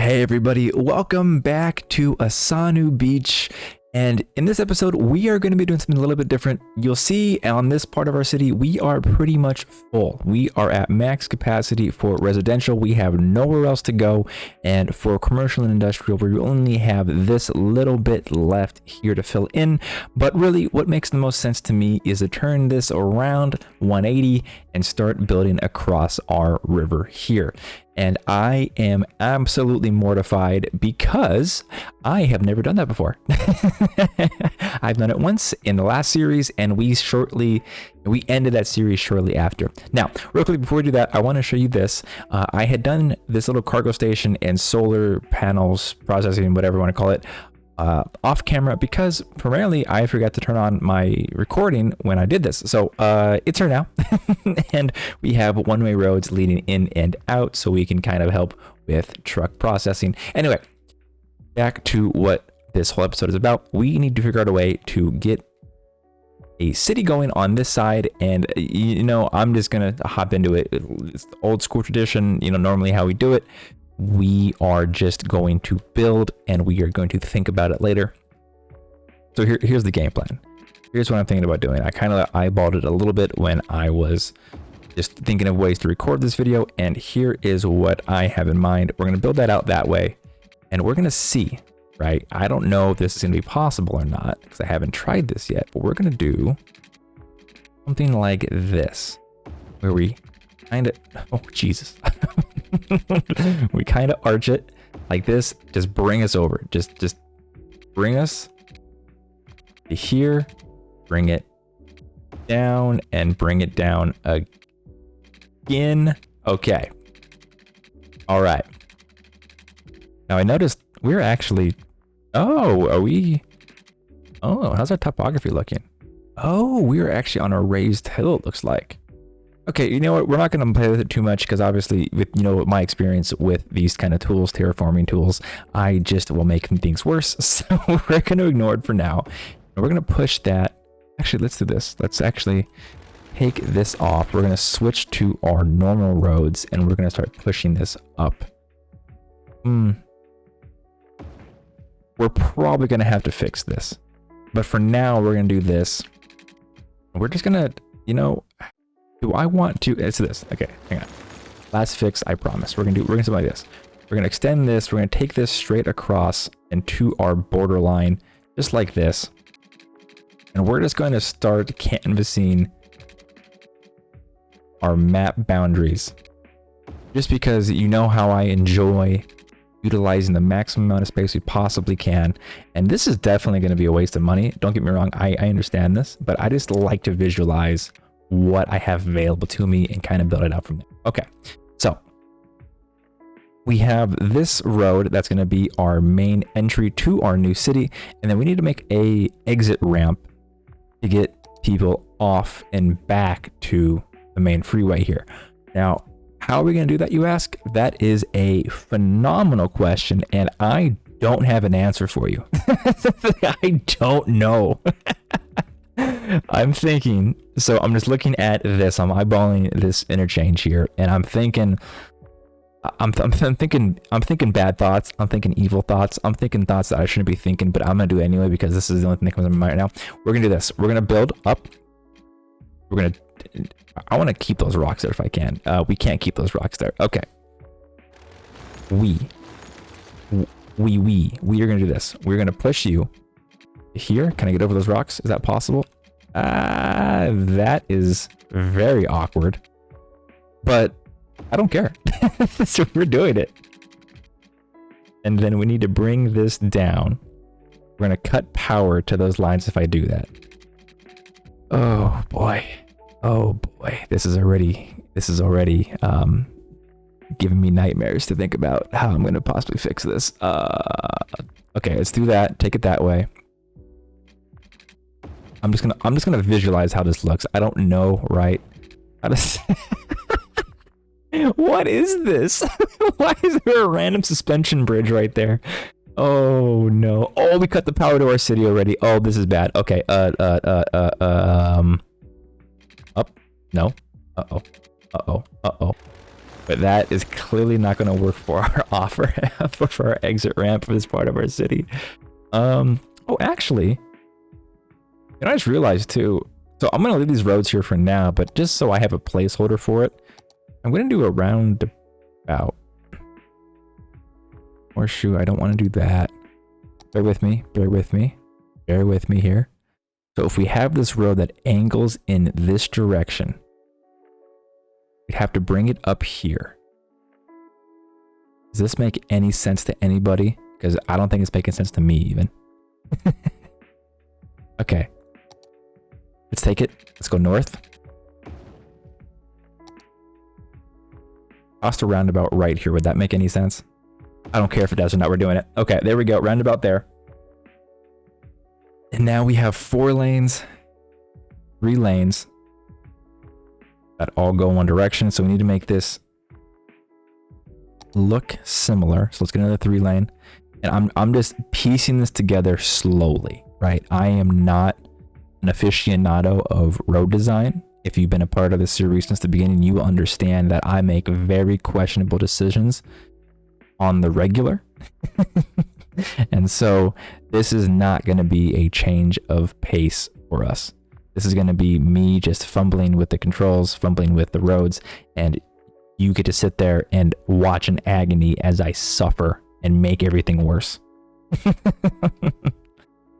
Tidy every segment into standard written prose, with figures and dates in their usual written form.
Hey everybody, welcome back to Asanu Beach. And in this episode, we are going to be doing something a little bit different. You'll see on this part of our city, we are pretty much full. We are at max capacity for residential. We have nowhere else to go. And for commercial and industrial, we only have this little bit left here to fill in. But really, what makes the most sense to me is to turn this around 180 and start building across our river here. And I am absolutely mortified because I have never done that before. I've done it once in the last series, and we ended that series shortly after. Now, real quick before we do that, I want to show you this. I had done this little cargo station and solar panels processing, whatever you want to call it, off camera because primarily I forgot to turn on my recording when I did this. So it's here now. And we have one-way roads leading in and out so we can kind of help with truck processing. Anyway, back to what this whole episode is about. We need to figure out a way to get a city going on this side, and I'm just gonna hop into it. It's the old school tradition, normally how we do it. We are just going to build and we are going to think about it later. So here's the game plan. Here's what I'm thinking about doing. I kind of eyeballed it a little bit when I was just thinking of ways to record this video, and here is what I have in mind. We're going to build that out that way, and we're going to see, right? I don't know if this is going to be possible or not because I haven't tried this yet, but we're going to do something like this where we kind of, oh Jesus. We kind of arch it like this. Just bring us over. Just bring us to here, bring it down, and bring it down again. Okay. All right. Now I noticed we're actually, how's our topography looking? Oh, we're actually on a raised hill, it looks like. Okay, you know what? We're not going to play with it too much because obviously, with my experience with these kind of tools, terraforming tools, I just will make things worse. So we're going to ignore it for now. And we're going to push that. Actually, let's do this. Let's actually take this off. We're going to switch to our normal roads, and we're going to start pushing this up. We're probably going to have to fix this, but for now, we're going to do this. We're just going to, do I want to, it's this. Okay, hang on. Last fix, I promise. We're gonna do something like this. We're gonna extend this. We're gonna take this straight across into our border line, just like this. And we're just going to start canvassing our map boundaries. Just because you know how I enjoy utilizing the maximum amount of space we possibly can. And this is definitely gonna be a waste of money. Don't get me wrong, I understand this, but I just like to visualize what I have available to me and kind of build it out from there. Okay, so we have this road that's going to be our main entry to our new city, and then we need to make a exit ramp to get people off and back to the main freeway here. Now, how are we going to do that, you ask? That is a phenomenal question, and I don't have an answer for you. I don't know. I'm thinking, so I'm just looking at this, I'm eyeballing this interchange here, and I'm thinking bad thoughts, I'm thinking evil thoughts, I'm thinking thoughts that I shouldn't be thinking, but I'm gonna do it anyway because this is the only thing that comes to my mind right now. We're gonna do this. We're gonna build up. I want to keep those rocks there if I can. We can't keep those rocks there. Okay. We are gonna do this. We're gonna push you here. Can I get over those rocks? Is that possible? That is very awkward, but I don't care. So we're doing it. And then we need to bring this down. We're gonna cut power to those lines if I do that. Oh boy. This is already giving me nightmares to think about how I'm gonna possibly fix this. Okay, let's do that. Take it that way. I'm just gonna visualize how this looks. I don't know, right? How to What is this? Why is there a random suspension bridge right there? Oh no. Oh, we cut the power to our city already. Oh, this is bad. Okay. Up. No. Uh-oh. but that is clearly not going to work for our offer ramp or for our exit ramp for this part of our city. Oh, actually, I just realized too, so I'm going to leave these roads here for now, but just so I have a placeholder for it, I'm going to do a roundabout. Horseshoe, I don't want to do that. Bear with me, bear with me, bear with me here. So if we have this road that angles in this direction, we'd have to bring it up here. Does this make any sense to anybody? Because I don't think it's making sense to me even. Okay. Let's take it. Let's go north. Cross the roundabout right here. Would that make any sense? I don't care if it does or not. We're doing it. Okay, there we go. Roundabout there. And now we have 4 lanes, 3 lanes that all go one direction. So we need to make this look similar. So let's get another 3 lane. And I'm just piecing this together slowly, right? I am not an aficionado of road design. If you've been a part of this series since the beginning, you understand that I make very questionable decisions on the regular. And so this is not going to be a change of pace for us. This is going to be me just fumbling with the controls, fumbling with the roads, and you get to sit there and watch in agony as I suffer and make everything worse.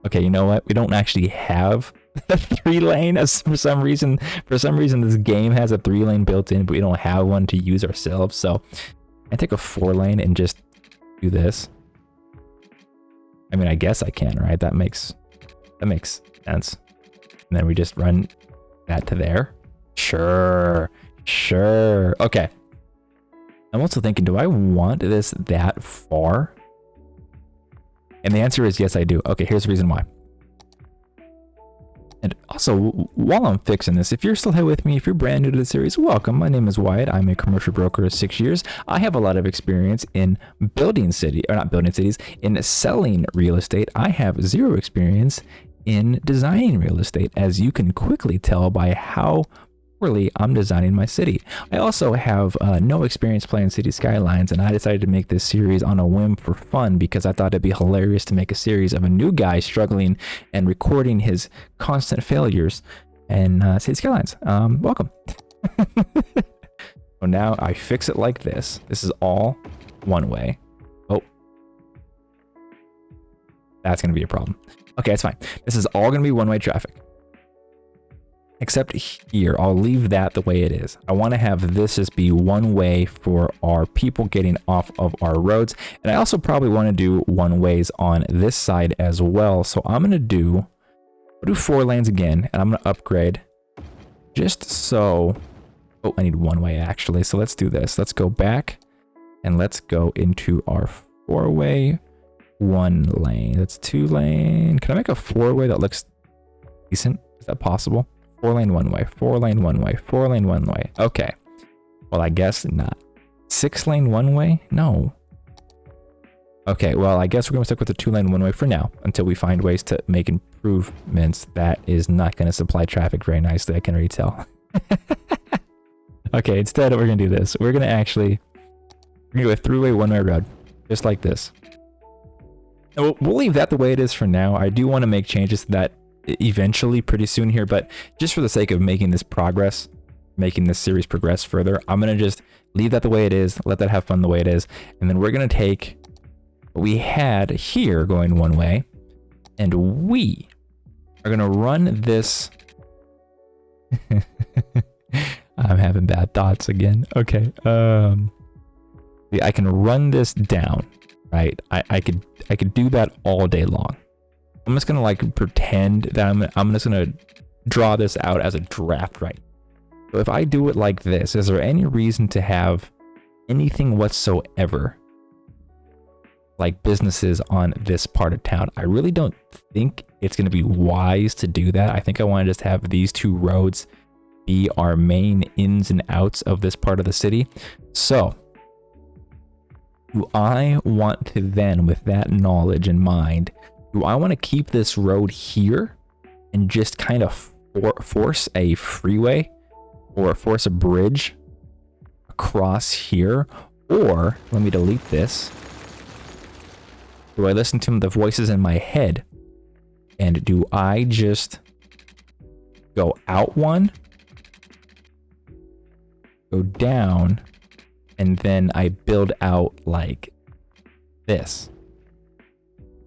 Okay, you know what? We don't actually have a 3-lane for some reason. For some reason, this game has a 3-lane built in, but we don't have one to use ourselves. So I take a 4-lane and just do this. I mean, I guess I can, right? That makes sense. And then we just run that to there. Sure. Okay. I'm also thinking, do I want this that far? And the answer is yes, I do. Okay, here's the reason why. And also, while I'm fixing this, if you're still here with me, if you're brand new to the series, welcome. My name is Wyatt. I'm a commercial broker of 6 years. I have a lot of experience in in selling real estate. I have 0 experience in designing real estate, as you can quickly tell by how poorly I'm designing my city. I also have no experience playing City Skylines, and I decided to make this series on a whim for fun because I thought it'd be hilarious to make a series of a new guy struggling and recording his constant failures in City Skylines. Welcome. So now I fix it like this. This is all one way. Oh, that's going to be a problem. Okay, it's fine. This is all going to be one-way traffic. Except here, I'll leave that the way it is. I want to have this just be one way for our people getting off of our roads. And I also probably want to do one ways on this side as well. So I'm going to do 4 lanes again, and I'm going to upgrade just so, oh, I need one way actually. So let's do this. Let's go back and let's go into our 4-way 1 lane. That's 2 lane. Can I make a 4-way that looks decent? Is that possible? 4-lane 1 way, 4-lane 1 way, 4-lane 1 way. Okay. Well, I guess not. 6-lane 1 way? No. Okay, well, I guess we're going to stick with the 2-lane 1 way for now until we find ways to make improvements. That is not going to supply traffic very nicely, I can already tell. Okay, instead, we're going to do this. We're going to do a 3-way 1-way road, just like this. And we'll leave that the way it is for now. I do want to make changes to that eventually pretty soon here, but just for the sake of making this series progress further, I'm going to just leave that the way it is, let that have fun the way it is, and then we're going to take what we had here going one way, and we are going to run this. I'm having bad thoughts again. Okay. I can run this down, right? I could do that all day long. I'm just gonna like pretend that I'm just gonna draw this out as a draft, right? So if I do it like this, is there any reason to have anything whatsoever like businesses on this part of town? I really don't think it's gonna be wise to do that. I think I want to just have these 2 roads be our main ins and outs of this part of the city. So do I want to then, with that knowledge in mind, do I want to keep this road here and just kind of force a freeway or force a bridge across here, or let me delete this. Do I listen to the voices in my head? And do I just go out one, go down, and then I build out like this?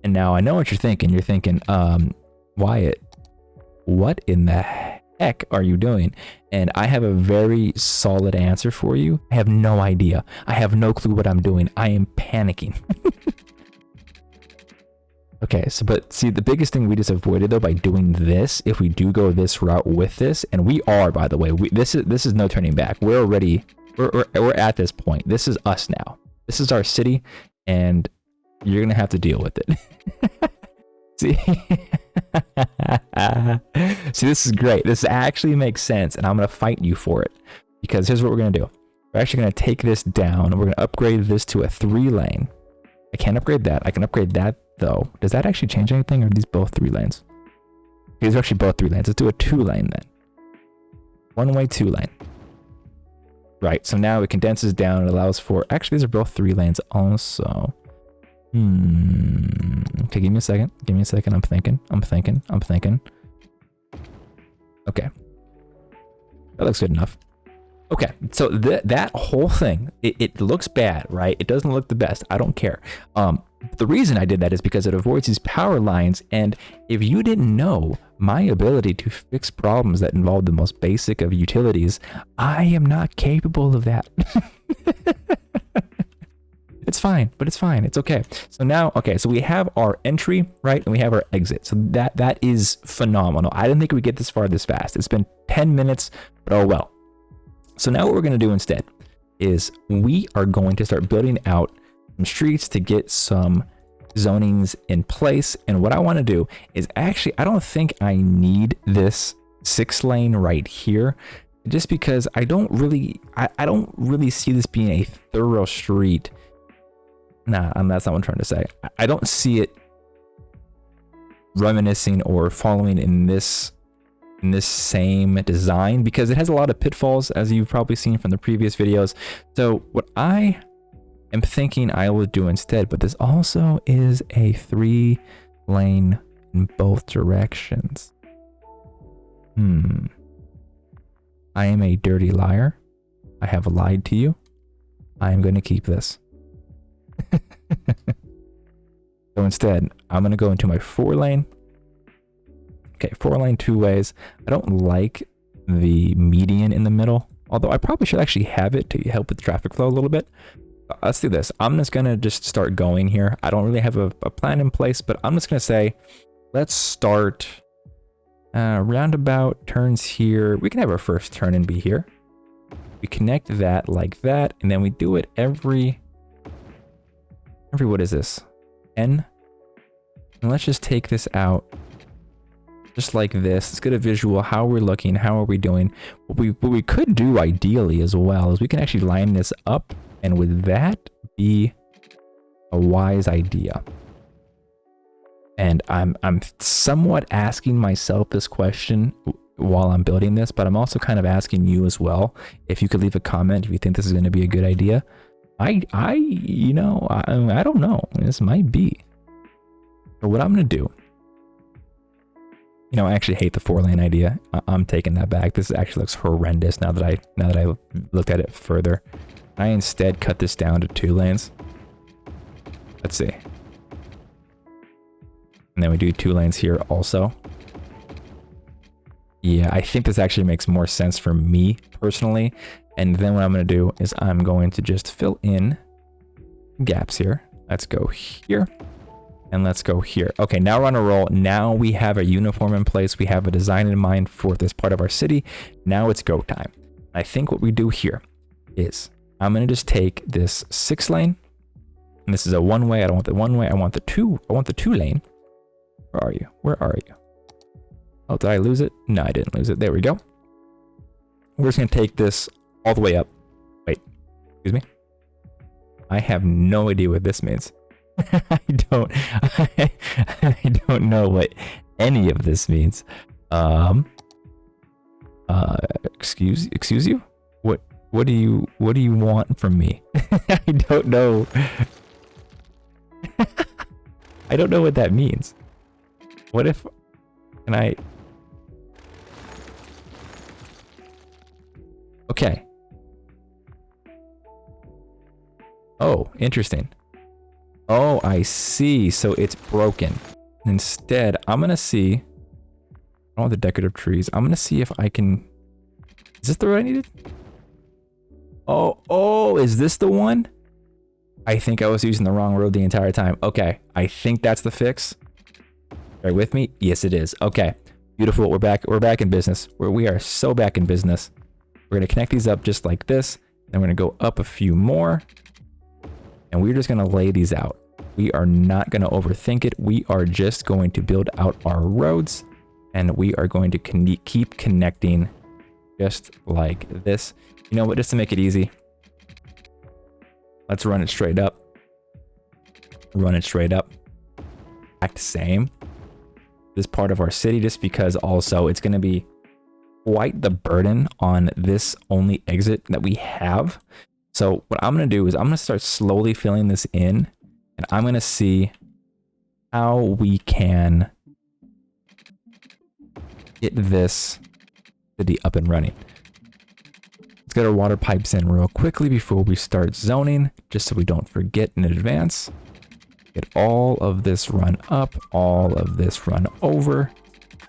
And now I know what you're thinking. You're thinking, Wyatt, what in the heck are you doing? And I have a very solid answer for you. I have no idea. I have no clue what I'm doing. I am panicking. Okay, so but see, the biggest thing we just avoided though by doing this, if we do go this route with this, and we are, by the way, this is no turning back. We're already we're at this point. This is us now. This is our city, and you're gonna have to deal with it. See, see, this is great. This actually makes sense, and I'm gonna fight you for it because here's what we're gonna do. We're actually gonna take this down. We're gonna upgrade this to a 3-lane. I can't upgrade that. I can upgrade that though. Does that actually change anything, or are these both 3 lanes? These are actually both 3 lanes. Let's do a 2-lane then. 1-way 2-lane. Right, so now it condenses down. It allows for, actually these are both 3 lanes also. Okay, give me a second. Give me a second. I'm thinking. Okay. That looks good enough. Okay, so that whole thing, it looks bad, right? It doesn't look the best. I don't care. The reason I did that is because it avoids these power lines, and if you didn't know my ability to fix problems that involve the most basic of utilities, I am not capable of that. It's fine, but it's fine. It's okay. So now, okay, so we have our entry, right? And we have our exit. So that is phenomenal. I didn't think we'd get this far this fast. It's been 10 minutes, but oh well. So now what we're going to do instead is we are going to start building out some streets to get some zonings in place. And what I want to do is actually, I don't think I need this 6-lane right here, just because I don't really see this being a thorough street. Nah, that's not what I'm trying to say. I don't see it reminiscing or following in this same design, because it has a lot of pitfalls, as you've probably seen from the previous videos. So what I am thinking I will do instead, but this also is a 3-lane in both directions. I am a dirty liar. I have lied to you. I am going to keep this. So instead, I'm going to go into my 4-lane. Okay, 4-lane 2 ways. I don't like the median in the middle, although I probably should actually have it to help with the traffic flow a little bit. Let's do this. I'm just gonna just start going here. I don't really have a plan in place, but I'm just gonna say, let's start roundabout turns here. We can have our first turn and be here. We connect that like that, and then we do it every what is this? N? And let's just take this out. Just like this. Let's get a visual. How we're looking. How are we doing? What we could do ideally as well is we can actually line this up, and would that be a wise idea? And I'm somewhat asking myself this question while I'm building this, but I'm also kind of asking you as well. If you could leave a comment if you think this is going to be a good idea. I don't know. This might be. But what I'm going to do. I actually hate the 4-lane idea. I'm taking that back. This actually looks horrendous now that I looked at it further. I instead cut this down to 2 lanes. Let's see. And then we do 2 lanes here also. Yeah, I think this actually makes more sense for me personally. And then what I'm going to do is I'm going to just fill in gaps here. Let's go here. And let's go here. Okay, now we're on a roll. Now we have a uniform in place. We have a design in mind for this part of our city. Now it's go time. I think what we do here is I'm going to just take this 6-lane. And this is a 1-way. I don't want the 1-way. I want the 2-lane. Where are you? Where are you? Oh, did I lose it? No, I didn't lose it. There we go. We're just going to take this all the way up. Wait, excuse me. I have no idea what this means. I don't know what any of this means. Excuse you? What What do you want from me? I don't know. I don't know what that means. What if can I Okay. Oh, interesting. Oh, I see. So it's broken. Instead, I'm gonna see. I don't want the decorative trees. I'm gonna see if I can. Is this the road I needed? Oh, is this the one? I think I was using the wrong road the entire time. Okay, I think that's the fix. Are you with me? Yes, it is. Okay, beautiful. We're back. We're back in business. We are so back in business. We're gonna connect these up just like this. Then we're gonna go up a few more, and we're just gonna lay these out. We are not gonna overthink it. We are just going to build out our roads, and we are going to keep connecting just like this. You know what? Just to make it easy, let's run it straight up. Run it straight up. Act same. This part of our city, just because also it's going to be quite the burden on this only exit that we have. So what I'm going to do is I'm going to start slowly filling this in, and I'm going to see how we can get this city up and running. Let's get our water pipes in real quickly before we start zoning, just so we don't forget in advance. Get all of this run up, all of this run over.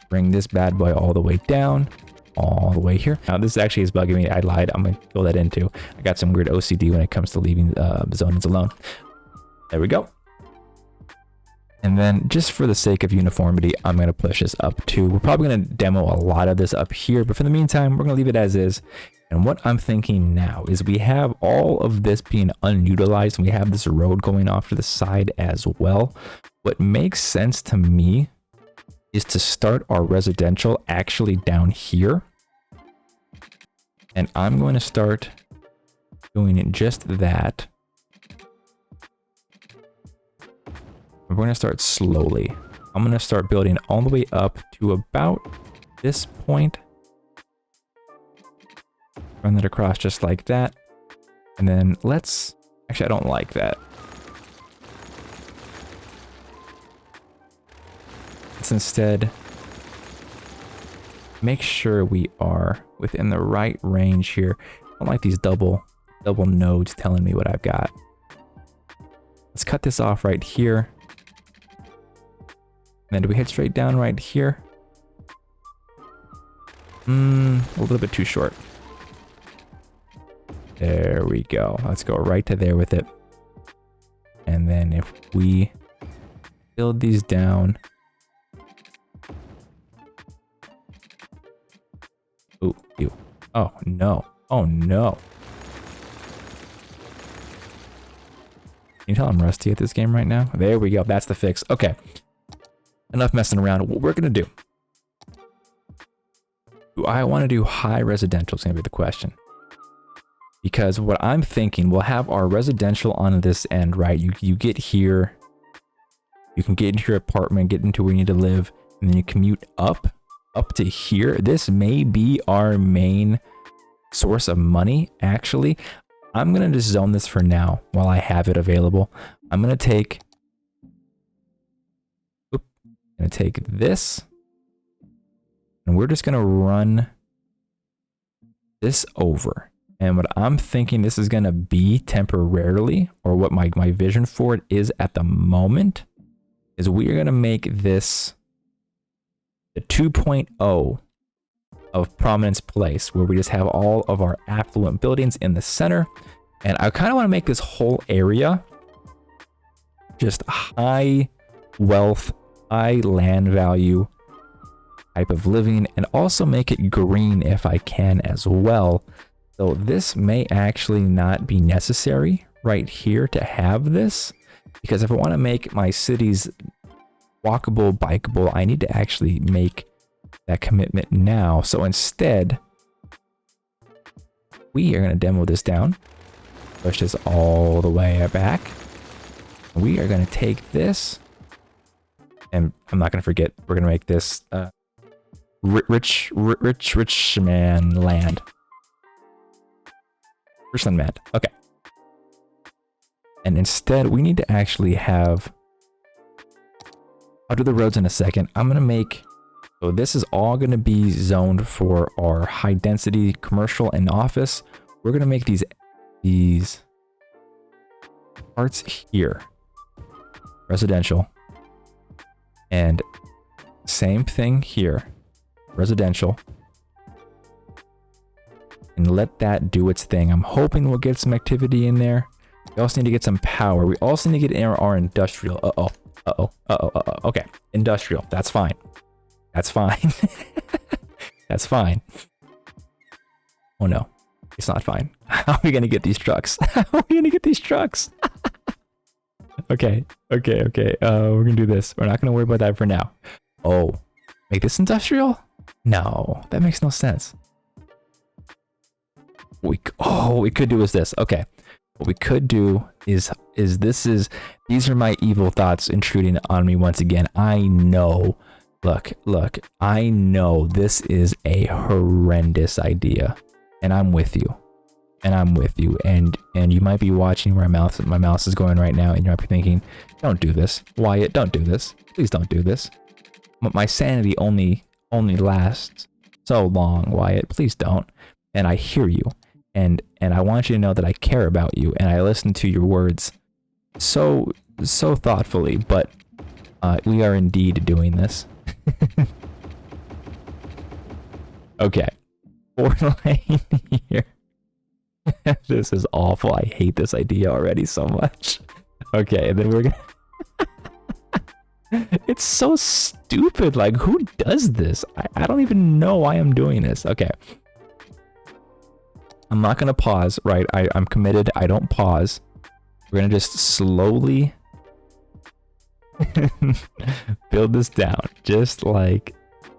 Bring this bad boy all the way down, all the way here. Now this actually is bugging me. I lied. I'm gonna fill that in too. I got some weird OCD when it comes to leaving zonings alone. There we go. And then just for the sake of uniformity, I'm going to push this up too. We're probably going to demo a lot of this up here, but for the meantime, we're going to leave it as is. And what I'm thinking now is we have all of this being unutilized, and we have this road going off to the side as well. What makes sense to me is to start our residential actually down here. And I'm going to start doing just that. We're going to start slowly. I'm going to start building all the way up to about this point. Run that across just like that. And then let's... Actually, I don't like that. Let's instead make sure we are within the right range here. I don't like these double nodes telling me what I've got. Let's cut this off right here. And then do we head straight down right here? A little bit too short. There we go. Let's go right to there with it. And then if we build these down. Ooh, ew. Oh, no. Oh, no. Can you tell I'm rusty at this game right now? There we go. That's the fix. Okay. Enough messing around. What we're going to do. Do I want to do high residential is going to be the question. Because what I'm thinking, we'll have our residential on this end, right? You get here. You can get into your apartment, get into where you need to live, and then you commute up to here. This may be our main source of money, actually. I'm going to just zone this for now while I have it available. I'm going to take... Gonna take this, and we're just gonna run this over. And what I'm thinking this is gonna be temporarily, or what my vision for it is at the moment, is we are gonna make this the 2.0 of Prominence Place, where we just have all of our affluent buildings in the center. And I kind of want to make this whole area just high wealth, high land value type of living, and also make it green if I can as well. So this may actually not be necessary right here to have this, because if I want to make my cities walkable, bikeable, I need to actually make that commitment now. So instead, we are going to demo this down, push this all the way back. We are going to take this, and I'm not going to forget, we're going to make this rich man land. First unmanned. Okay. And instead, we need to actually have... I'll do the roads in a second. I'm going to make... So this is all going to be zoned for our high density commercial and office. We're going to make these parts here residential, and same thing here, residential, and let that do its thing. I'm hoping we'll get some activity in there. We also need to get some power. We also need to get in our industrial. Okay, industrial. That's fine. That's fine. That's fine. Oh no, it's not fine. How are we gonna get these trucks? How are we gonna get these trucks? Okay. We're gonna do this. We're not gonna worry about that for now. Oh, make this industrial? No, that makes no sense. What we could do is this. Okay, what we could do is these are my evil thoughts intruding on me once again. I know. Look, I know this is a horrendous idea, and I'm with you. And you might be watching where my mouse is going right now, and you might be thinking, don't do this. Wyatt, don't do this. Please don't do this. My sanity only lasts so long, Wyatt. Please don't. And I hear you. And I want you to know that I care about you, and I listen to your words so thoughtfully, but we are indeed doing this. Okay. 4-lane here. This is awful. I hate this idea already so much. Okay, and then we're gonna... It's so stupid. Like, who does this? I don't even know why I'm doing this. Okay. I'm not gonna pause, right? I'm committed. I don't pause. We're gonna just slowly build this down, just like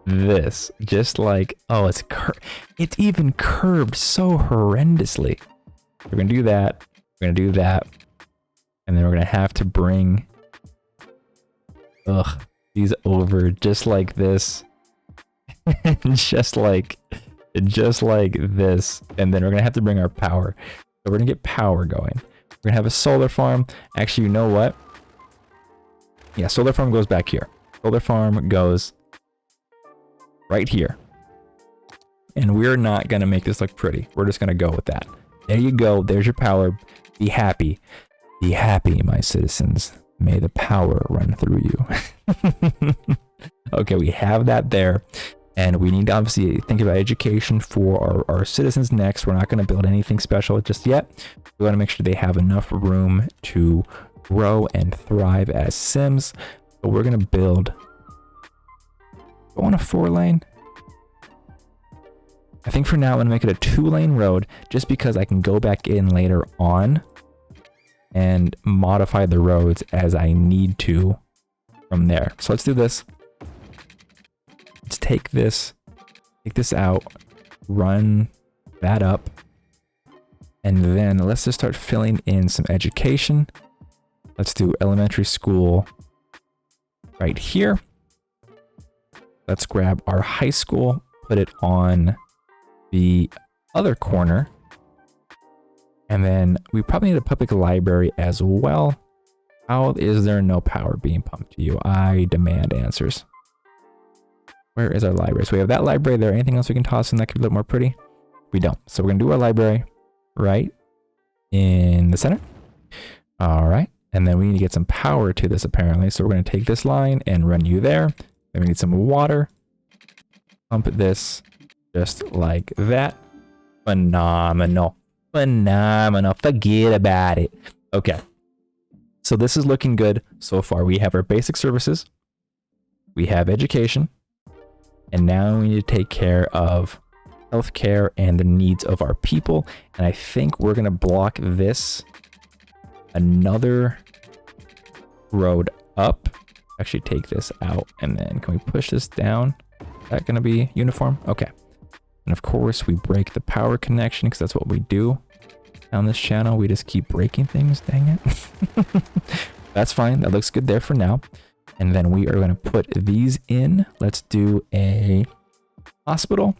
this. Just like, oh, it's even curved so horrendously. We're gonna do that. We're gonna do that, and then we're gonna have to bring these over just like this, just like this, and then we're gonna have to bring our power. So we're gonna get power going. We're gonna have a solar farm. Actually, you know what? Yeah, solar farm goes back here. Solar farm goes right here. And we're not gonna make this look pretty. We're just gonna go with that. There you go. There's your power. Be happy. Be happy, my citizens. May the power run through you. Okay, we have that there. And we need to obviously think about education for our citizens next. We're not going to build anything special just yet. We want to make sure they have enough room to grow and thrive as Sims. So we're going to build... Go on a 4-lane. I think for now I'm going to make it a 2-lane road just because I can go back in later on and modify the roads as I need to from there. So let's do this. Let's take this out, run that up, and then let's just start filling in some education. Let's do elementary school right here. Let's grab our high school, put it on the other corner, and then we probably need a public library as well. How is there no power being pumped to you? I demand answers. Where is our library? So we have that library there. Anything else we can toss in that could look more pretty? We don't. So we're going to do our library right in the center. All right. And then we need to get some power to this apparently. So we're going to take this line and run you there. Then we need some water. Pump this just like that. Phenomenal. Phenomenal. Forget about it. Okay. So this is looking good so far. We have our basic services. We have education. And now we need to take care of healthcare and the needs of our people. And I think we're going to block this another road up. Actually take this out, and then can we push this down? Is that going to be uniform? Okay. And of course we break the power connection because that's what we do on this channel. We just keep breaking things. Dang it. That's fine. That looks good there for now. And then we are going to put these in. Let's do a hospital.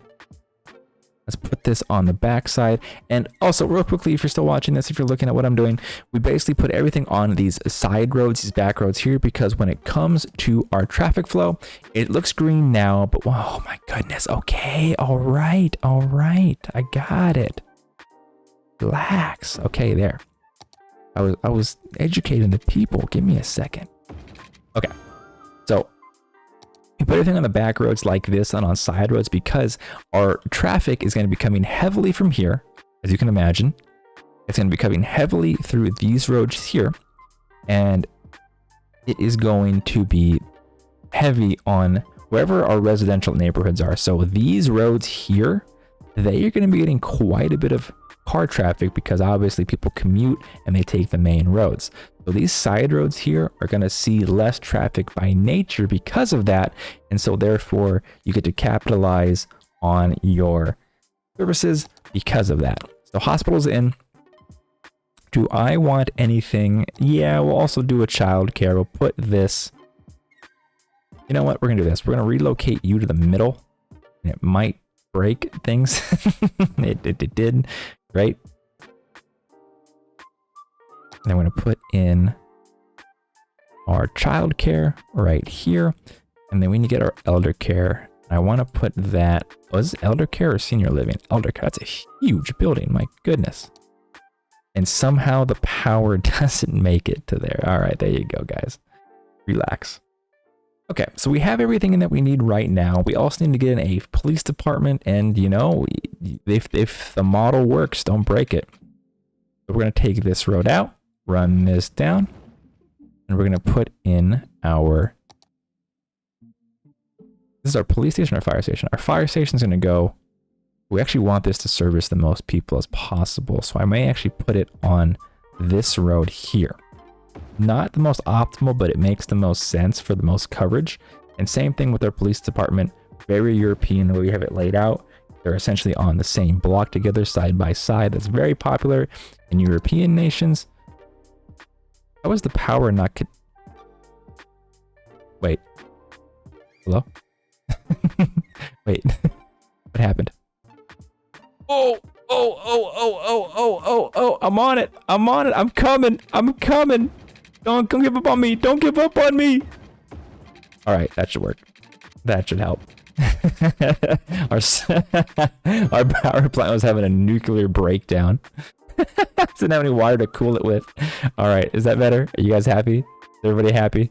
Let's put this on the back side. And also, real quickly, if you're still watching this, if you're looking at what I'm doing, we basically put everything on these side roads, these back roads here, because when it comes to our traffic flow, it looks green now, but oh my goodness. Okay, all right, I got it. Relax. Okay, there. I was educating the people. Give me a second. Okay, so we put everything on the back roads like this and on side roads because our traffic is going to be coming heavily from here, as you can imagine. It's going to be coming heavily through these roads here, and it is going to be heavy on wherever our residential neighborhoods are. So these roads here, they are going to be getting quite a bit of car traffic because obviously people commute and they take the main roads. So these side roads here are going to see less traffic by nature because of that. And so therefore you get to capitalize on your services because of that. So hospitals in. Do I want anything? Yeah, we'll also do a child care. We'll put this. You know what? We're going to do this. We're going to relocate you to the middle. And it might break things. it did, right? And I'm going to put in our child care right here. And then we need to get our elder care. I want to put that. Was elder care or senior living? Elder care. That's a huge building. My goodness. And somehow the power doesn't make it to there. All right, there you go, guys. Relax. Okay, so we have everything in that we need right now. We also need to get in a police department, and you know, if the model works, don't break it. So we're gonna take this road out, run this down, and we're gonna put in our. This is our police station or fire station. Our fire station is gonna go. We actually want this to service the most people as possible, so I may actually put it on this road here. Not the most optimal, but it makes the most sense for the most coverage. And same thing with our police department. Very European the way we have it laid out. They're essentially on the same block together, side by side. That's very popular in European nations. How is the power not... Wait. Hello? Wait. What happened? Oh, I'm on it. I'm coming. Don't give up on me. Don't give up on me. All right, that should work. That should help. Our power plant was having a nuclear breakdown. Didn't have any water to cool it with. All right, is that better? Are you guys happy? Is everybody happy?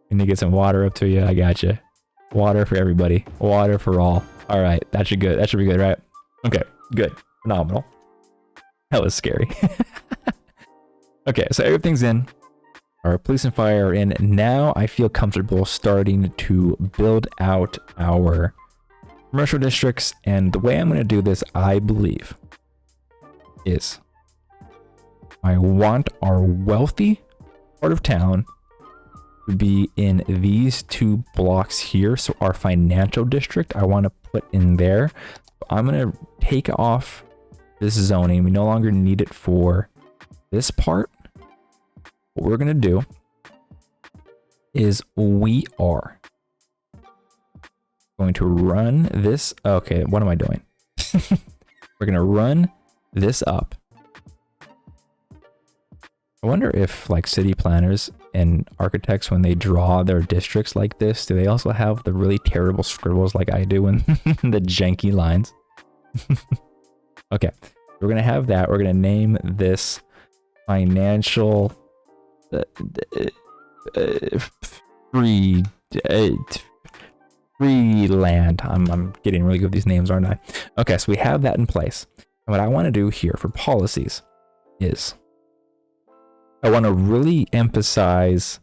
We need to get some water up to you. I got you. Water for everybody. Water for all. All right, that should good. That should be good, right? Okay, good. Phenomenal. That was scary. Okay, so everything's in. Our police and fire are in. Now I feel comfortable starting to build out our commercial districts. And the way I'm going to do this, I believe, is I want our wealthy part of town to be in these two blocks here. So our financial district, I want to put in there. I'm going to take off this zoning. We no longer need it for this part. What we're going to do is we are going to run this. Okay, what am I doing? We're going to run this up. I wonder if like city planners and architects, when they draw their districts like this, do they also have the really terrible scribbles like I do and the janky lines? Okay, we're going to have that. We're going to name this financial free land. I'm getting really good with these names, aren't I? Okay, so we have that in place. And what I want to do here for policies is I want to really emphasize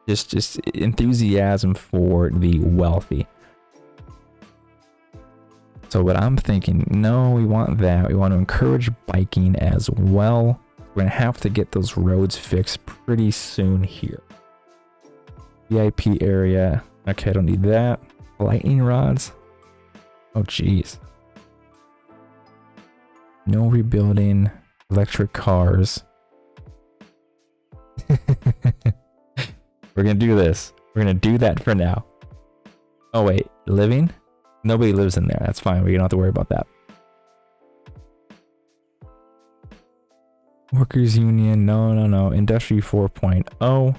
just enthusiasm for the wealthy. So what I'm thinking, no, we want that. We want to encourage biking as well. We're going to have to get those roads fixed pretty soon here. VIP area. Okay, I don't need that. Lightning rods. Oh, geez. No rebuilding. Electric cars. We're going to do this. We're going to do that for now. Oh wait, living? Nobody lives in there. That's fine. We don't have to worry about that. Workers Union. No. Industry 4.0.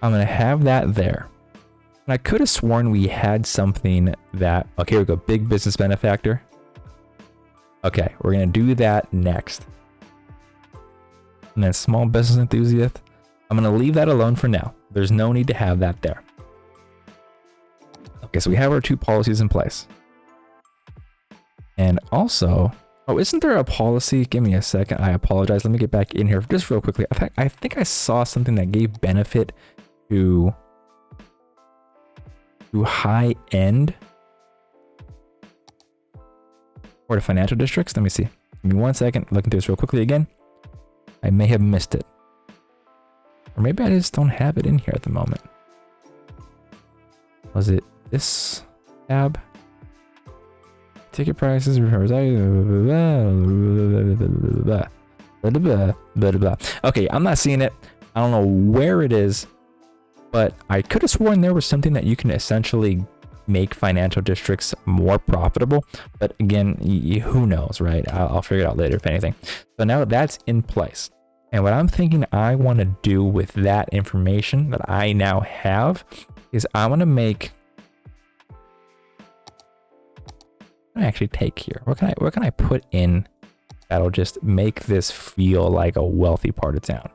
I'm going to have that there. And I could have sworn we had something that... Okay, here we go. Big business benefactor. Okay, we're going to do that next. And then small business enthusiast. I'm going to leave that alone for now. There's no need to have that there. Okay, so we have our 2 policies in place. And also... Oh, isn't there a policy? Give me a second. I apologize. Let me get back in here just real quickly. I think I saw something that gave benefit to high end or to financial districts. Let me see. Give me 1 second. Looking through this real quickly again. I may have missed it. Or maybe I just don't have it in here at the moment. Was it this tab? Ticket prices, okay, I'm not seeing it. I don't know where it is, but I could have sworn there was something that you can essentially make financial districts more profitable. But again, who knows, right? I'll figure it out later if anything. So now that's in place. And what I'm thinking I want to do with that information that I now have is I want to make... actually take here. What can I put in that'll just make this feel like a wealthy part of town?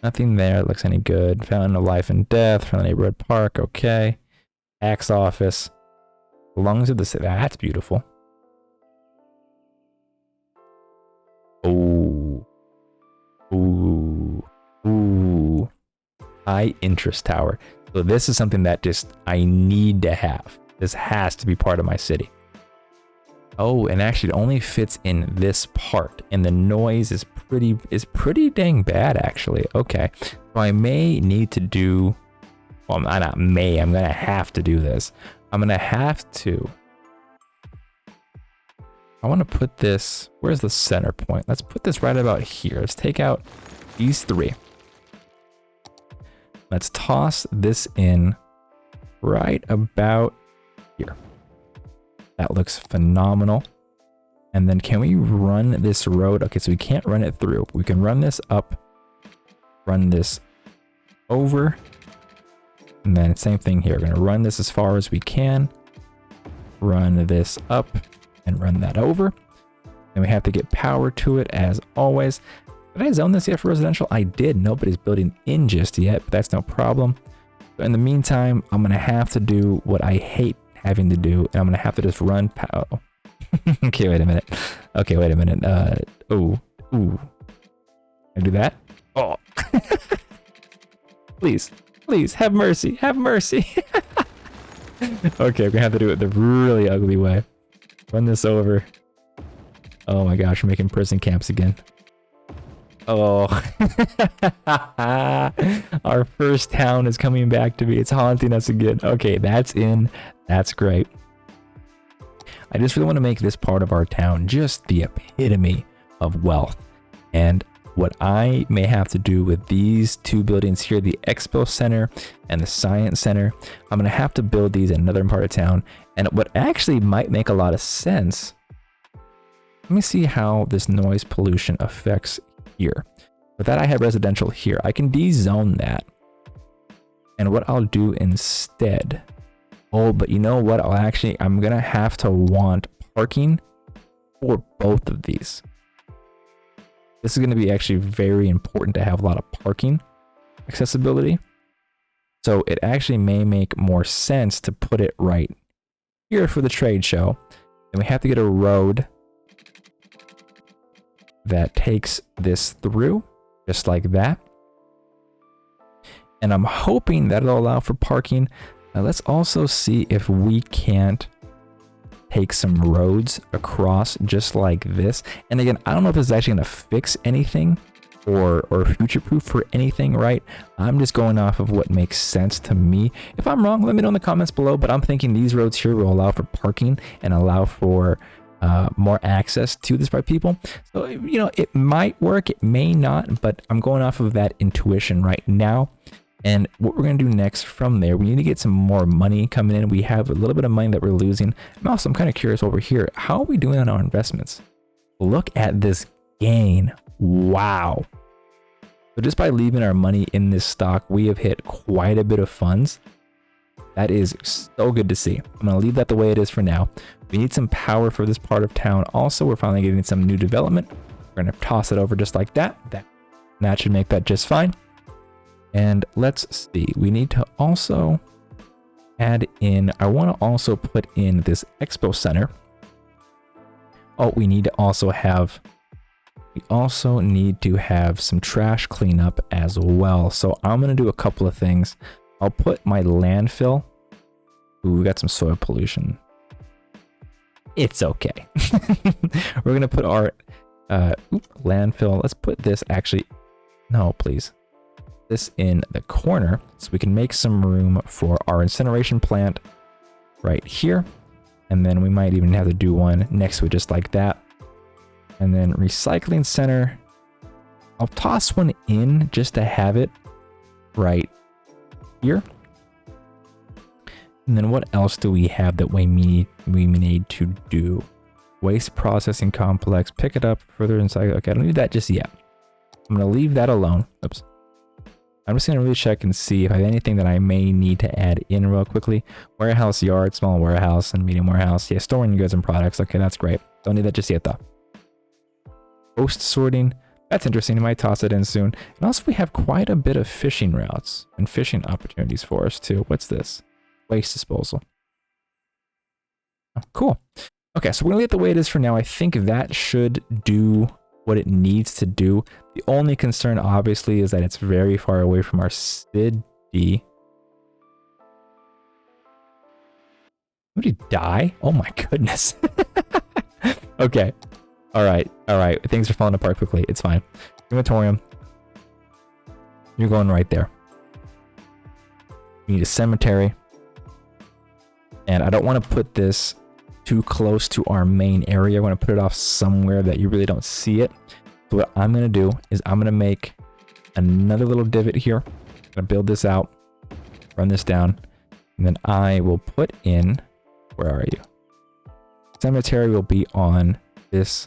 Nothing there that looks any good. Fountain of life and death from the neighborhood park. Okay. Tax office. Lungs of the city. That's beautiful. Ooh. High interest tower. So this is something that just I need to have. This has to be part of my city. Oh, and actually it only fits in this part, and the noise is pretty dang bad actually. Okay, so I may need to do, well, not may, I'm gonna have to do this. I'm gonna have to, I want to put this, where's the center point? Let's put this right about here. Let's take out these 3. Let's toss this in right about here. That looks phenomenal. And then can we run this road? Okay, so we can't run it through. We can run this up, run this over, and then same thing here. We're going to run this as far as we can, run this up, and run that over. And we have to get power to it as always. Did I zone this yet for residential? I did. Nobody's building in just yet, but that's no problem. So in the meantime, I'm going to have to do what I hate having to do, and I'm gonna have to just run power. Okay, wait a minute. Okay, wait a minute. Can I do that? Oh, please, have mercy, have mercy. Okay, we're gonna have to do it the really ugly way. Run this over. Oh my gosh, we're making prison camps again. Oh, our first town is coming back to me. It's haunting us again. Okay, that's in. That's great. I just really want to make this part of our town just the epitome of wealth. And what I may have to do with these 2 buildings here, the Expo Center and the Science Center, I'm going to have to build these in another part of town. And what actually might make a lot of sense, let me see how this noise pollution affects here. With that, I have residential here. I can dezone that. And what I'll do instead, oh, but you know what? I'm going to have to want parking for both of these. This is going to be actually very important to have a lot of parking accessibility. So it actually may make more sense to put it right here for the trade show. And we have to get a road that takes this through just like that. And I'm hoping that it'll allow for parking. Now let's also see if we can't take some roads across just like this. And again, I don't know if this is actually going to fix anything or future-proof for anything, right? I'm just going off of what makes sense to me. If I'm wrong, let me know in the comments below, but I'm thinking these roads here will allow for parking and allow for more access to this by people. So, you know, it might work, it may not, but I'm going off of that intuition right now. And what we're going to do next from there, we need to get some more money coming in. We have a little bit of money that we're losing. And also, I'm kind of curious over here, how are we doing on our investments? Look at this gain. Wow. So just by leaving our money in this stock, we have hit quite a bit of funds. That is so good to see. I'm going to leave that the way it is for now. We need some power for this part of town. Also, we're finally getting some new development. We're going to toss it over just like that. That should make that just fine. And let's see. We need to also add in, I want to also put in this expo center. Oh, we need to also have some trash cleanup as well. So I'm going to do a couple of things. I'll put my landfill. Ooh, we got some soil pollution. It's okay. We're going to put our landfill. Let's put this actually. No, please. This in the corner so we can make some room for our incineration plant right here. And then we might even have to do one next to it just like that. And then recycling center. I'll toss one in just to have it right here. And then what else do we have that we need to do? Waste processing complex, pick it up, further inside. Okay, I don't need that just yet. I'm going to leave that alone. Oops. I'm just going to really check and see if I have anything that I may need to add in real quickly. Warehouse yard, small warehouse, and medium warehouse. Yeah, storing goods and products. Okay, that's great. Don't need that just yet though. Post sorting. That's interesting. I might toss it in soon. And also we have quite a bit of fishing routes and fishing opportunities for us too. What's this? Waste disposal. Oh, cool. Okay, so we're gonna leave it the way it is for now. I think that should do what it needs to do. The only concern obviously is that it's very far away from our city. Would he die? Oh my goodness. Okay. All right. Things are falling apart quickly. It's fine. Crematorium. You're going right there. We need a cemetery. And I don't want to put this too close to our main area. I want to put it off somewhere that you really don't see it. So what I'm going to do is I'm going to make another little divot here. I'm going to build this out, run this down, and then I will put in, where are you? Cemetery will be on this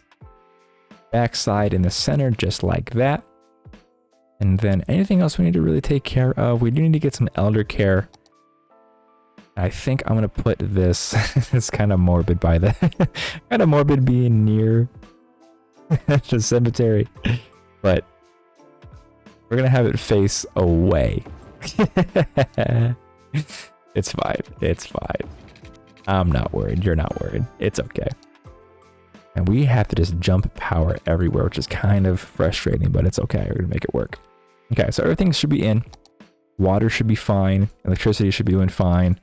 backside in the center, just like that. And then anything else we need to really take care of, we do need to get some elder care. I think I'm going to put this, it's kind of morbid by the, kind of morbid being near the cemetery, but we're going to have it face away. It's fine. It's fine. I'm not worried. You're not worried. It's okay. And we have to just jump power everywhere, which is kind of frustrating, but it's okay. We're going to make it work. Okay, so everything should be in. Water should be fine. Electricity should be doing fine.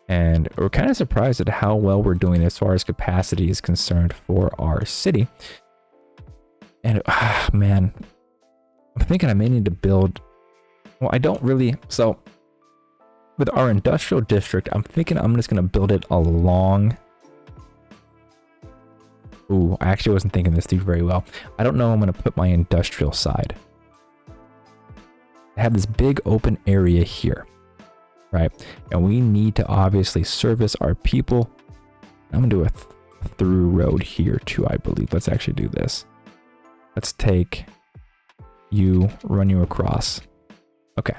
And we're kind of surprised at how well we're doing as far as capacity is concerned for our city. And man, I'm thinking I may need to build. Well, I don't really. So with our industrial district, I'm thinking I'm just going to build it along. Ooh, I actually wasn't thinking this through very well. I don't know. I'm going to put my industrial side. I have this big open area here. Right, and we need to obviously service our people. I'm gonna do a through road here too, I believe. Let's actually do this. Let's take you, run you across. Okay.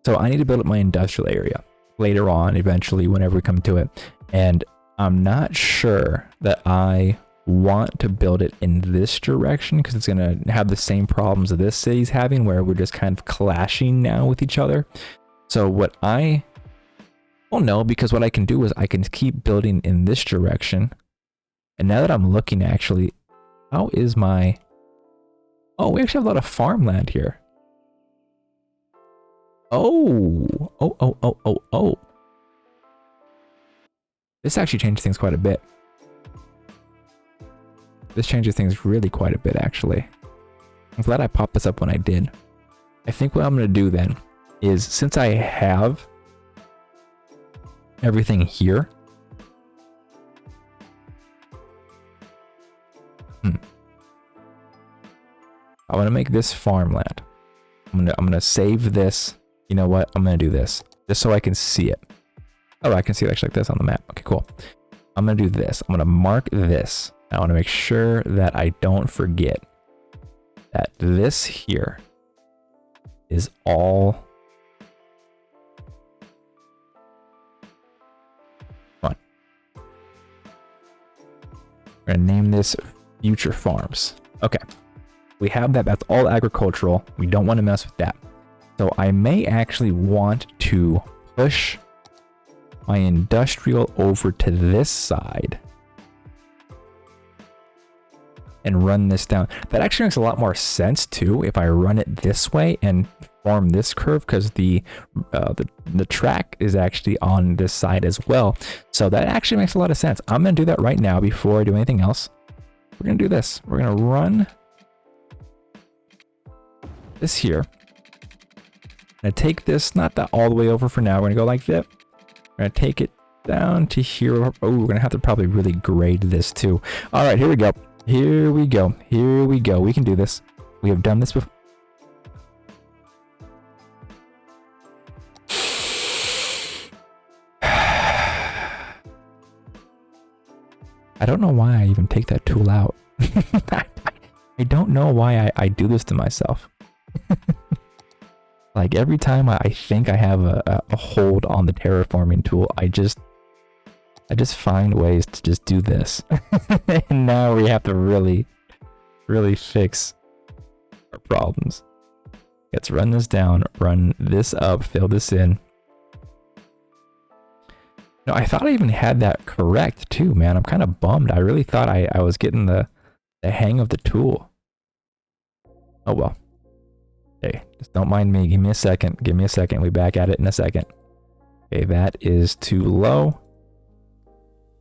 So I need to build up my industrial area later on, eventually, whenever we come to it. And I'm not sure that I want to build it in this direction because it's going to have the same problems that this city's having where we're just kind of clashing now with each other. So what I don't know, because what I can do is I can keep building in this direction. And now that I'm looking actually, how is my, oh, we actually have a lot of farmland here. Oh. This actually changes things quite a bit. This changes things really quite a bit, actually. I'm glad I popped this up when I did. I think what I'm going to do then is, since I have everything here, I want to make this farmland. I'm gonna save this. You know what? I'm gonna do this just so I can see it. Oh, I can see it actually like this on the map. Okay, cool. I'm gonna do this. I'm gonna mark this. I want to make sure that I don't forget that this here is all. Come on. We're gonna name this Future Farms. Okay. We have that. That's all agricultural. We don't want to mess with that. So I may actually want to push my industrial over to this side and run this down. That actually makes a lot more sense too if I run it this way and form this curve, because the track is actually on this side as well. So that actually makes a lot of sense. I'm gonna do that right now before I do anything else. We're gonna do this. We're gonna run this here. I'm gonna take this, not that all the way over for now. We're gonna go like that. We're gonna take it down to here. Oh, we're gonna have to probably really grade this too. All right, here we go. Here we go. Here we go. We can do this. We have done this before. I don't know why I even take that tool out. I don't know why I do this to myself. Like every time I think I have a hold on the terraforming tool, I just find ways to just do this. And now we have to really fix our problems. Let's run this down, run this up, fill this in. No, I thought I even had that correct too, man. I'm kind of bummed. I really thought I was getting the hang of the tool. Oh well. Hey, just don't mind me. Give me a second. Give me a second. We'll be back at it in a second. Okay, that is too low.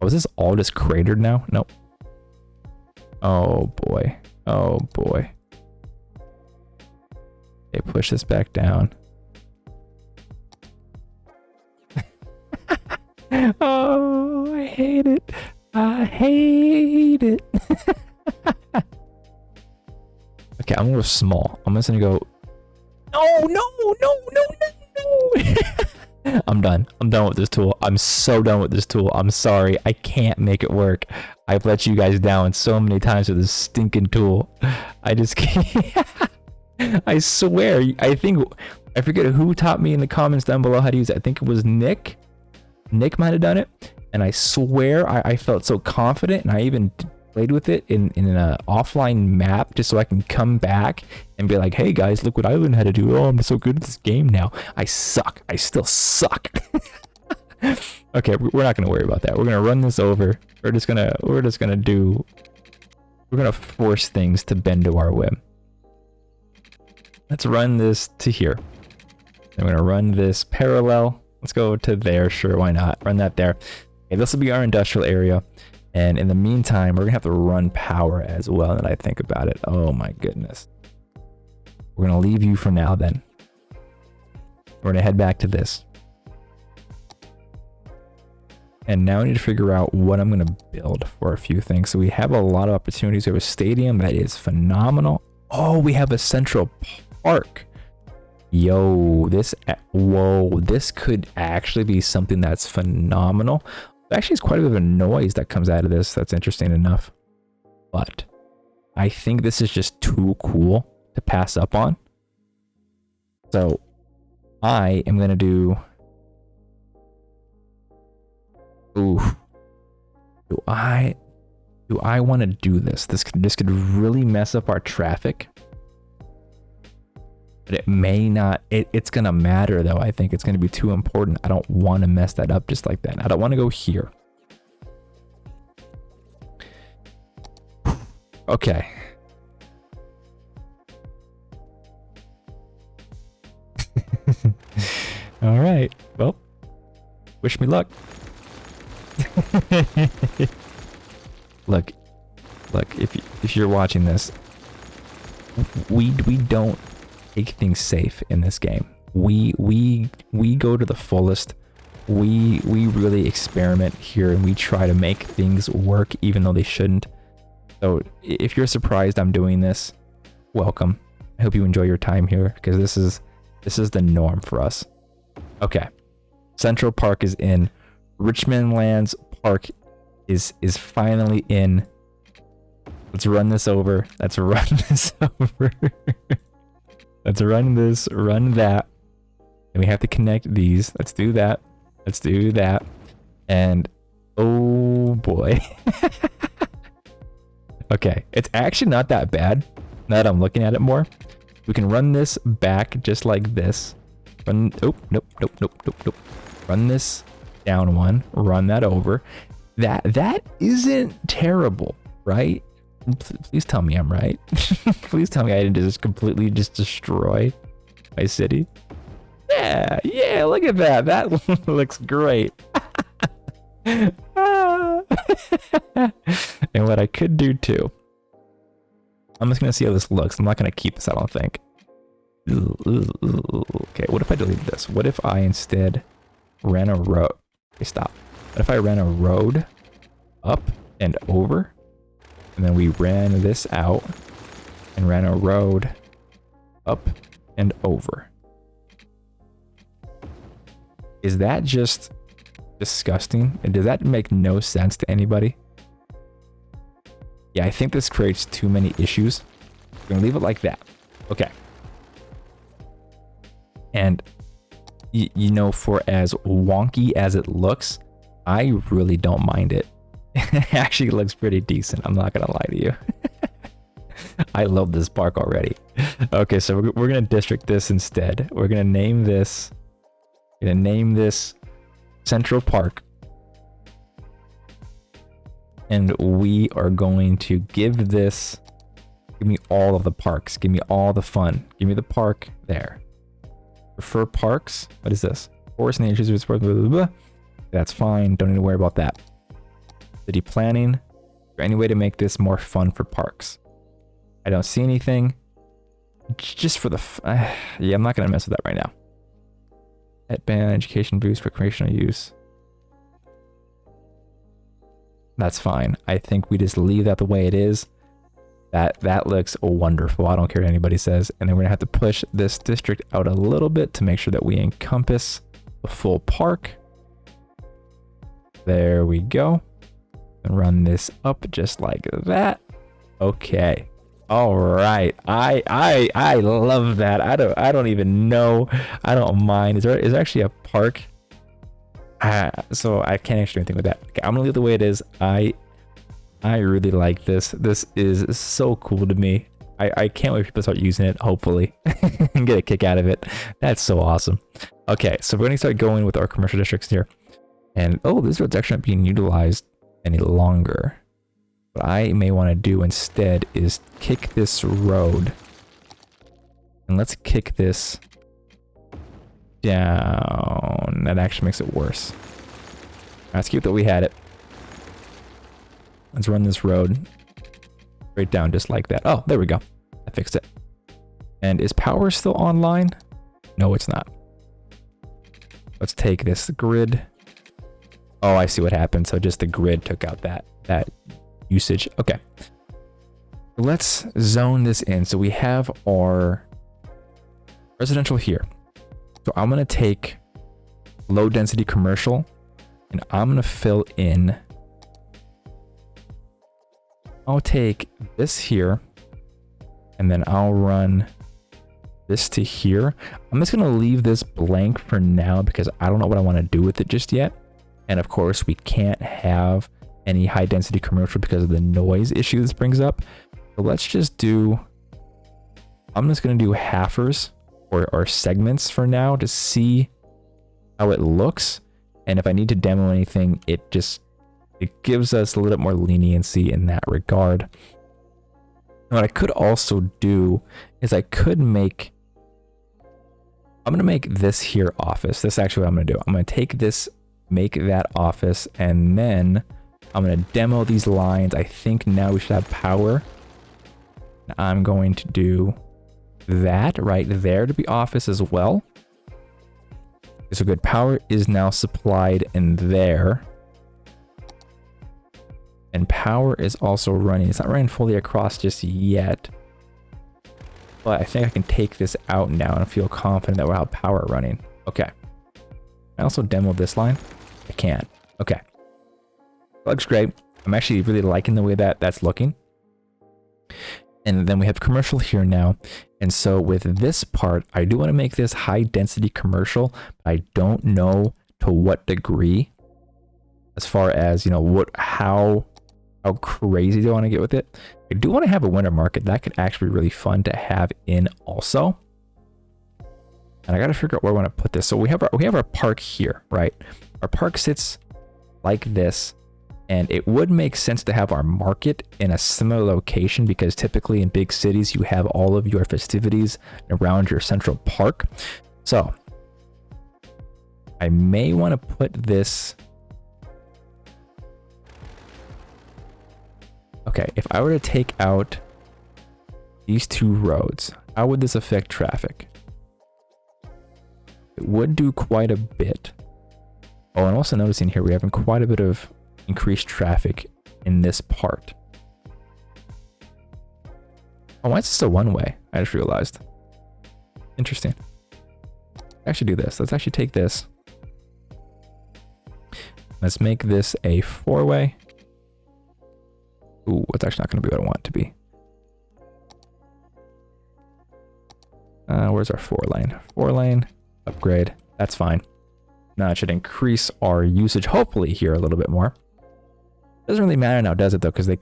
Oh, is this all just cratered now? Nope. Oh boy. Oh boy. Okay, push this back down. Oh, I hate it. I hate it. Okay, I'm gonna go small. I'm just gonna go. No. I'm done. I'm done with this tool. I'm so done with this tool. I'm sorry. I can't make it work. I've let you guys down so many times with this stinking tool. I just can't. I swear. I forget who taught me in the comments down below how to use it. I think it was Nick. Nick might have done it. And I swear I felt so confident, and I even played with it in an offline map just so I can come back and be like, hey guys, look what I learned how to do. Oh, I'm so good at this game now. I suck. I still suck. Okay, we're not gonna worry about that. We're gonna run this over. We're gonna force things to bend to our whim. Let's run this to here. I'm gonna run this parallel. Let's go to there. Sure, why not? Run that there. Okay, this will be our industrial area. And in the meantime, we're gonna have to run power as well, now that I think about it. Oh my goodness. We're gonna leave you for now then. We're gonna head back to this. And now I need to figure out what I'm gonna build for a few things. So we have a lot of opportunities. We have a stadium that is phenomenal. Oh, we have a central park. Yo, this could actually be something that's phenomenal. Actually, it's quite a bit of a noise that comes out of this. That's interesting enough. But I think this is just too cool to pass up on. So I am going to do... Ooh. Do I want to do this? This could really mess up our traffic. But it may not. It's going to matter, though. I think it's going to be too important. I don't want to mess that up just like that. I don't want to go here. Okay. All right. Well, wish me luck. Look, if you're watching this, we don't take things safe in this game. We go to the fullest. We really experiment here, and we try to make things work even though they shouldn't. So if you're surprised I'm doing this, welcome. I hope you enjoy your time here because this is the norm for us. Okay. Central Park is in. Richmond Lands Park is finally in. Let's run this over. Let's run this over. Let's run this, run that. And we have to connect these. Let's do that. Let's do that. And oh boy. Okay, it's actually not that bad now that I'm looking at it more. We can run this back just like this. Run, oh, nope. Run this down one, run that over. That isn't terrible, right? Please tell me I'm right. Please tell me I didn't just completely just destroy my city. Yeah, look at that. That looks great. And what I could do too, I'm just gonna see how this looks. I'm not gonna keep this, I don't think. Okay, what if I delete this? What if I instead ran a road? Okay, stop. What if I ran a road up and over? And then we ran this out and ran a road up and over. Is that just disgusting? And does that make no sense to anybody? Yeah, I think this creates too many issues. We're gonna leave it like that. Okay. And you know, for as wonky as it looks, I really don't mind it. It actually looks pretty decent. I'm not gonna lie to you. I love this park already. Okay, so we're gonna district this instead. We're gonna name this. Central Park. And we are going to give me all of the parks. Give me all the fun. Give me the park there. Prefer parks. What is this? Forest, nature, sports, blah, blah, blah. That's fine. Don't need to worry about that. City planning. Is there any way to make this more fun for parks? I don't see anything. Just for the... yeah, I'm not going to mess with that right now. Pet ban, education boost, recreational use. That's fine. I think we just leave that the way it is. That looks wonderful. I don't care what anybody says. And then we're gonna have to push this district out a little bit to make sure that we encompass the full park. There we go. And run this up just like that. Okay. All right. I love that. I don't even know. I don't mind. Is there actually a park? So I can't actually do anything with that. Okay, I'm gonna leave it the way it is. I really like this. This is so cool to me. I can't wait for people to start using it, hopefully, and get a kick out of it. That's so awesome. Okay, so we're gonna start going with our commercial districts here. And oh, this road's actually not being utilized any longer. What I may want to do instead is kick this road. And let's kick this down. That actually makes it worse. That's cute that we had it. Let's run this road straight down just like that. Oh, there we go. I fixed it. And is power still online? No, it's not. Let's take this grid. Oh, I see what happened. So just the grid took out that usage. Okay. Let's zone this in. So we have our residential here. So I'm going to take low density commercial and I'm going to fill in. I'll take this here and then I'll run this to here. I'm just going to leave this blank for now because I don't know what I want to do with it just yet. And of course we can't have any high density commercial because of the noise issue this brings up. So let's just do, I'm just going to do halfers or segments for now to see how it looks. And if I need to demo anything, it gives us a little bit more leniency in that regard. And what I could also do is I'm going to make this here office. This is actually what I'm going to do. I'm going to take this, make that office, and then I'm going to demo these lines. I think now we should have power. I'm going to do that right there to be office as well. So good, power is now supplied in there. And power is also running. It's not running fully across just yet. But I think I can take this out now and feel confident that we'll have power running. Okay. I also demo this line. I can't. Okay. Looks great. I'm actually really liking the way that that's looking. And then we have commercial here now. And so with this part, I do want to make this high density commercial. But I don't know to what degree, as far as, you know, how crazy do I want to get with it. I do want to have a winter market. That could actually be really fun to have in also. And I got to figure out where I want to put this. So we have our park here, right? Our park sits like this. And it would make sense to have our market in a similar location, because typically in big cities, you have all of your festivities around your central park. So I may want to put this. Okay, if I were to take out these two roads, how would this affect traffic? It would do quite a bit. Oh, I'm also noticing here we're having quite a bit of increased traffic in this part. Oh, why is this a one-way? I just realized. Interesting. Actually do this. Let's actually take this. Let's make this a four-way. Ooh, it's actually not going to be what I want it to be. Where's our 4-lane? 4-lane, upgrade. That's fine. Now it should increase our usage, hopefully, here a little bit more. Doesn't really matter now, does it, though? Because they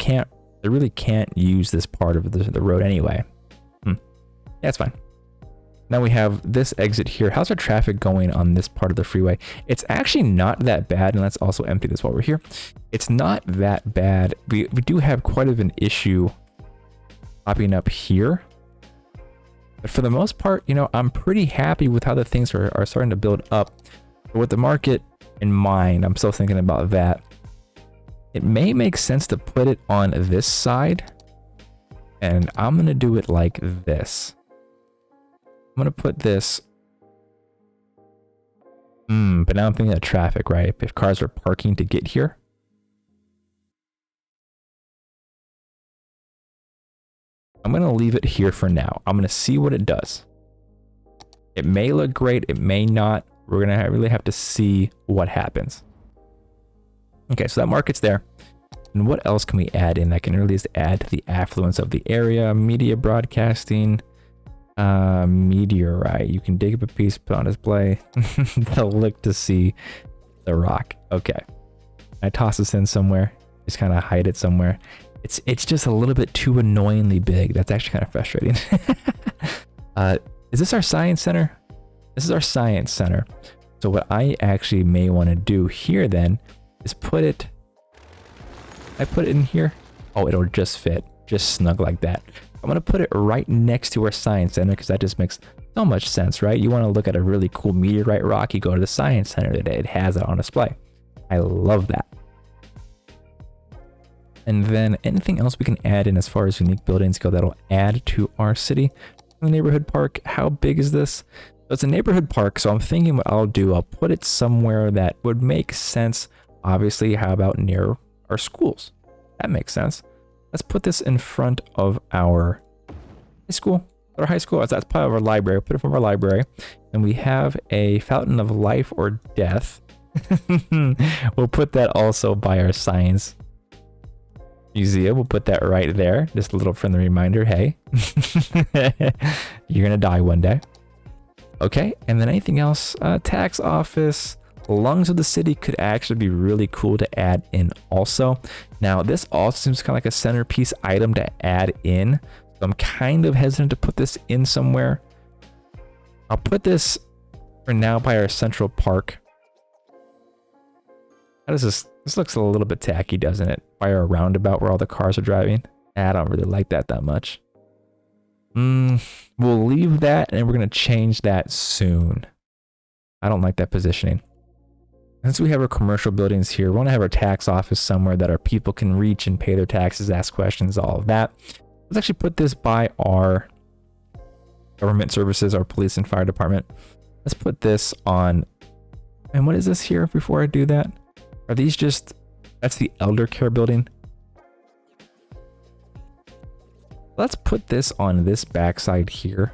really can't use this part of the road anyway. Yeah, it's fine. Now we have this exit here. How's our traffic going on this part of the freeway? It's actually not that bad, and let's also empty this while we're here. It's not that bad. We do have quite of an issue popping up here. But for the most part, you know, I'm pretty happy with how the things are starting to build up. But with the market in mind, I'm still thinking about that. It may make sense to put it on this side, and I'm going to do it like this. I'm going to put this. But now I'm thinking of traffic, right? If cars are parking to get here. I'm going to leave it here for now. I'm going to see what it does. It may look great. It may not. We're going to really have to see what happens. Okay, so that market's there. And what else can we add in that can really just add to the affluence of the area? Media broadcasting. Meteorite. You can dig up a piece, put on display. They'll look to see the rock. Okay. I toss this in somewhere. Just kind of hide it somewhere. It's just a little bit too annoyingly big. That's actually kind of frustrating. Is this our science center? This is our science center. So what I actually may want to do here then is put it. I put it in here. Oh, it'll just fit. Just snug like that. I'm going to put it right next to our science center because that just makes so much sense, right? You want to look at a really cool meteorite rock, you go to the science center today. It has it on display. I love that. And then anything else we can add in as far as unique buildings go that'll add to our city. The neighborhood park, how big is this? So it's a neighborhood park, so I'm thinking what I'll do, I'll put it somewhere that would make sense. Obviously, how about near our schools? That makes sense. Let's put this in front of our high school. Our high school, that's part of our library. Put it from our library. And we have a fountain of life or death. We'll put that also by our science museum. We'll put that right there. Just a little friendly reminder. Hey, you're going to die one day. Okay. And then anything else? Tax office. Lungs of the city could actually be really cool to add in also. Now, this also seems kind of like a centerpiece item to add in. So I'm kind of hesitant to put this in somewhere. I'll put this for now by our central park. How does this? This looks a little bit tacky, doesn't it? By our roundabout where all the cars are driving. I don't really like that much. We'll leave that and we're going to change that soon. I don't like that positioning. Since we have our commercial buildings here, we want to have our tax office somewhere that our people can reach and pay their taxes, ask questions, all of that. Let's actually put this by our government services, our police and fire department. Let's put this on. And what is this here before I do that? Are these just, that's the elder care building. Let's put this on this backside here,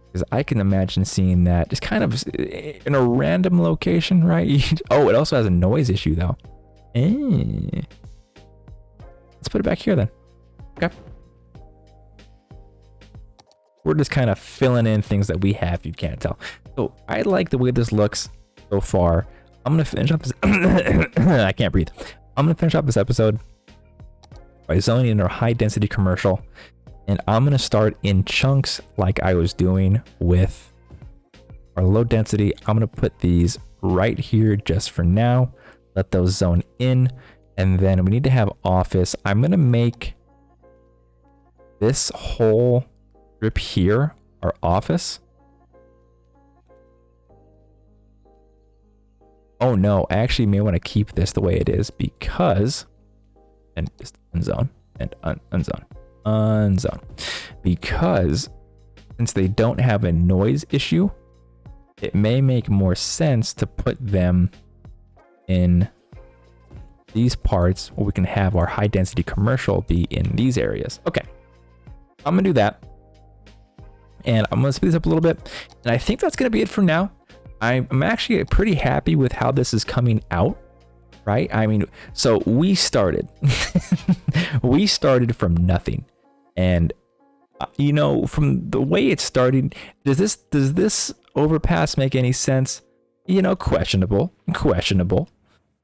because I can imagine seeing that just kind of in a random location, right? Oh, it also has a noise issue though. Let's put it back here then. Okay. We're just kind of filling in things that we have, you can't tell. So I like the way this looks so far. I'm gonna finish up this I can't breathe. I'm gonna finish up this episode by zoning in our high density commercial, and I'm gonna start in chunks like I was doing with our low density. I'm gonna put these right here just for now, let those zone in, and then we need to have office. I'm gonna make this whole strip here our office. Oh no, I actually may want to keep this the way it is, because, and just unzone and unzone, because since they don't have a noise issue, it may make more sense to put them in these parts where we can have our high density commercial be in these areas. Okay, I'm gonna do that, and I'm gonna speed this up a little bit, and I think that's gonna be it for now. I'm actually pretty happy with how this is coming out, right? I mean, so we started, we started from nothing, and you know, from the way it started, does this overpass make any sense? You know, questionable.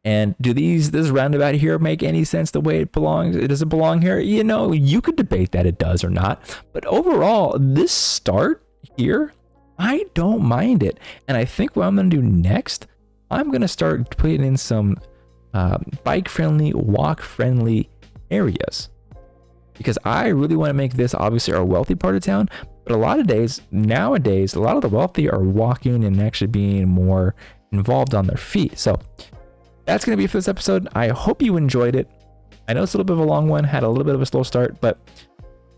And this roundabout here make any sense the way it belongs? Does it belong here? You know, you could debate that it does or not, but overall, this start here, I don't mind it. And I think what I'm going to do next, I'm going to start putting in some bike friendly, walk friendly areas, because I really want to make this obviously our wealthy part of town. But a lot of days nowadays, a lot of the wealthy are walking and actually being more involved on their feet. So that's going to be it for this episode. I hope you enjoyed it. I know it's a little bit of a long one, had a little bit of a slow start, but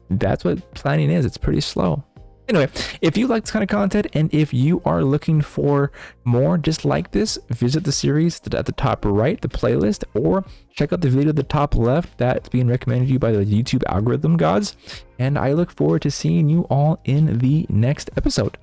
that's what planning is. It's pretty slow. Anyway, if you like this kind of content, and if you are looking for more just like this, visit the series at the top right, the playlist, or check out the video at the top left that's being recommended to you by the YouTube algorithm gods. And I look forward to seeing you all in the next episode.